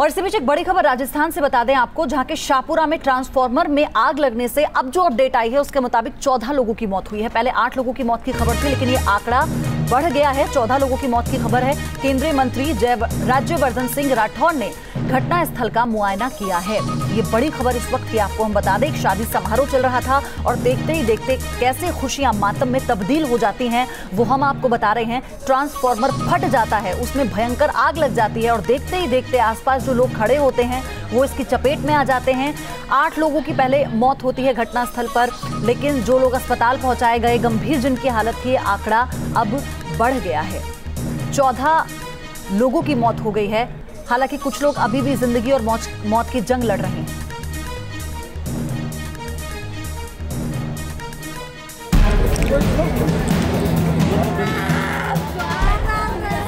और इसी बीच एक बड़ी खबर राजस्थान से बता दें आपको, जहां के शाहपुरा में ट्रांसफार्मर में आग लगने से अब जो अपडेट आई है उसके मुताबिक 14 लोगों की मौत हुई है। पहले 8 लोगों की मौत की खबर थी, लेकिन ये आंकड़ा बढ़ गया है, 14 लोगों की मौत की खबर है। केंद्रीय मंत्री राज्यवर्धन सिंह राठौड़ ने घटना स्थल का मुआयना किया है। ये बड़ी खबर इस वक्त की आपको हम बता दें, एक शादी समारोह चल रहा था और देखते ही देखते कैसे खुशियां मातम में तब्दील हो जाती हैं वो हम आपको बता रहे हैं। ट्रांसफार्मर फट जाता है, उसमें भयंकर आग लग जाती है और देखते ही देखते आसपास जो लोग खड़े होते हैं वो इसकी चपेट में आ जाते हैं। 8 लोगों की पहले मौत होती है घटनास्थल पर, लेकिन जो लोग अस्पताल पहुंचाए गए, गंभीर जिनकी हालत थी, आंकड़ा अब बढ़ गया है। 14 लोगों की मौत हो गई है। हालांकि कुछ लोग अभी भी जिंदगी और मौत की जंग लड़ रहे हैं।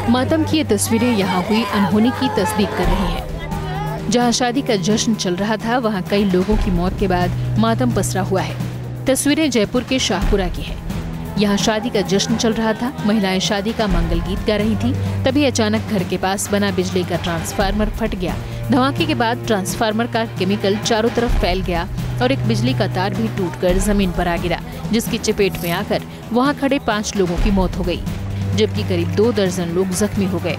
मातम की ये तस्वीरें यहाँ हुई अनहोनी की तस्दीक कर रही हैं। जहाँ शादी का जश्न चल रहा था वहाँ कई लोगों की मौत के बाद मातम पसरा हुआ है। तस्वीरें जयपुर के शाहपुरा की हैं। यहाँ शादी का जश्न चल रहा था, महिलाएं शादी का मंगल गीत गा रही थीं, तभी अचानक घर के पास बना बिजली का ट्रांसफार्मर फट गया। धमाके के बाद ट्रांसफार्मर का केमिकल चारों तरफ फैल गया और एक बिजली का तार भी टूटकर जमीन पर आ गिरा, जिसकी चपेट में आकर वहाँ खड़े 5 लोगों की मौत हो गई, जबकि करीब 2 दर्जन लोग जख्मी हो गए।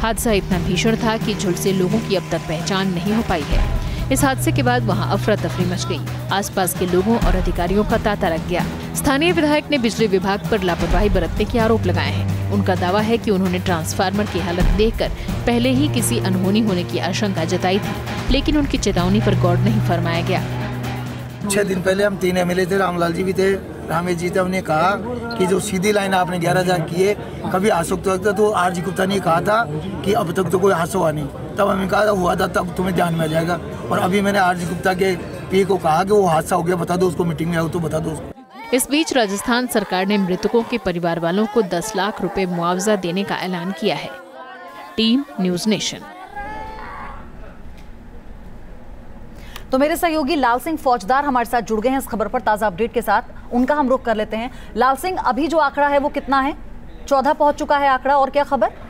हादसा इतना भीषण था कि झुलसे लोगों की अब तक पहचान नहीं हो पाई है। इस हादसे के बाद वहां अफरा तफरी मच गई। आसपास के लोगों और अधिकारियों का तांता लग गया। स्थानीय विधायक ने बिजली विभाग पर लापरवाही बरतने के आरोप लगाए हैं। उनका दावा है कि उन्होंने ट्रांसफार्मर की हालत देखकर पहले ही किसी अनहोनी होने की आशंका जताई थी, लेकिन उनकी चेतावनी पर गौर नहीं फरमाया गया। 6 दिन पहले हम 3 MLA थे, रामलाल जी भी थे, रामेश जी थे। हमने कहा कि जो सीधी लाइन आपने 11,000 की है, कभी हादसा होता तो RG गुप्ता ने कहा था कि अब तक तो कोई हादसा हुआ नहीं। तब हमने कहा हुआ था, तब तुम्हें ध्यान में आ जाएगा। और अभी मैंने RG गुप्ता के PA को कहा कि वो हादसा हो गया, बता दो उसको, मीटिंग में आओ तो बता दो उसको। इस बीच राजस्थान सरकार ने मृतकों के परिवार वालों को 10 लाख रुपए मुआवजा देने का ऐलान किया है। Team news nation. तो मेरे सहयोगी लाल सिंह फौजदार हमारे साथ जुड़ गए हैं इस खबर पर ताजा अपडेट के साथ, उनका हम रुख कर लेते हैं। लाल सिंह, अभी जो आंकड़ा है वो कितना है? 14 पहुंच चुका है आंकड़ा, और क्या खबर?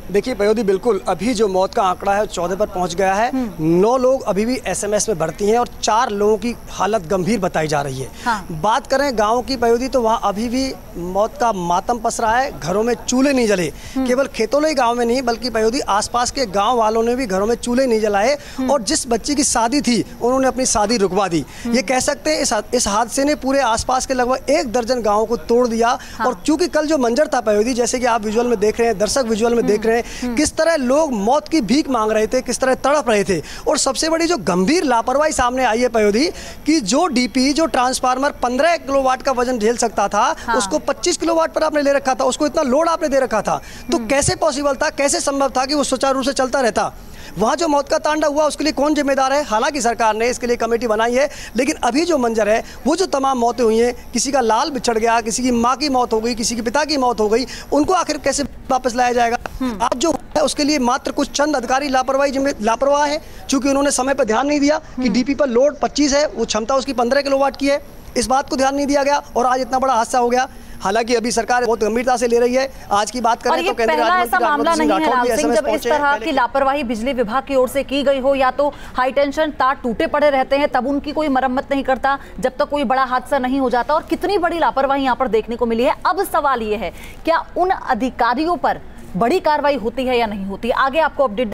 देखिए पयोधी, बिल्कुल अभी जो मौत का आंकड़ा है 14 पर पहुंच गया है। 9 लोग अभी भी SMS में भर्ती हैं और 4 लोगों की हालत गंभीर बताई जा रही है। हाँ। बात करें गांव की पयोधी, तो वहां अभी भी मौत का मातम पसरा है। घरों में चूल्हे नहीं जले, केवल खेतों ही गांव में नहीं बल्कि पयोधी आसपास के गांव वालों ने भी घरों में चूल्हे नहीं जलाए और जिस बच्ची की शादी थी उन्होंने अपनी शादी रुकवा दी। ये कह सकते हैं इस हादसे ने पूरे आसपास के लगभग 1 दर्जन गाँव को तोड़ दिया। और चूंकि कल जो मंजर था पयोधी, जैसे कि आप विजुअल में देख रहे हैं, दर्शक विजुअल में देख रहे हैं, किस तरह लोग मौत की भीख मांग रहे थे, किस तरह तड़प रहे थे। और सबसे बड़ी जो गंभीर लापरवाही सामने आई है पयोधी, कि जो DP जो ट्रांसफार्मर 15 किलोवाट का वजन झेल सकता था, उसको 25 किलोवाट पर आपने ले रखा था, उसको इतना लोड आपने दे रखा था। तो कैसे पॉसिबल था, कैसे संभव था कि वो सुचारू रूप से चलता रहता? वहाँ जो मौत का तांडव हुआ उसके लिए कौन जिम्मेदार है? हालांकि सरकार ने इसके लिए कमेटी बनाई है, लेकिन अभी जो मंजर है, वो जो तमाम मौतें हुई हैं, किसी का लाल बिछड़ गया, किसी की माँ की मौत हो गई, किसी के पिता की मौत हो गई, उनको आखिर कैसे वापस लाया जाएगा? आज जो है उसके लिए मात्र कुछ चंद अधिकारी लापरवाह है, चूंकि उन्होंने समय पर ध्यान नहीं दिया कि DP पर लोड 25 है, वो क्षमता उसकी 15 किलोवाट की है। इस बात को ध्यान नहीं दिया गया और आज इतना बड़ा हादसा हो गया। हालांकि अभी सरकार बहुत गंभीरता से ले रही है। आज की बात करें तो केंद्रीय ऐसा मामला नहीं है लाल सिंह, जब इस तरह की लापरवाही बिजली विभाग की ओर से की गई हो, या तो हाई टेंशन तार टूटे पड़े रहते हैं तब उनकी कोई मरम्मत नहीं करता जब तक कोई बड़ा हादसा नहीं हो जाता। और कितनी बड़ी लापरवाही यहाँ पर देखने को मिली है। अब सवाल ये है, क्या उन अधिकारियों पर बड़ी कार्रवाई होती है या नहीं होती? आगे आपको अपडेट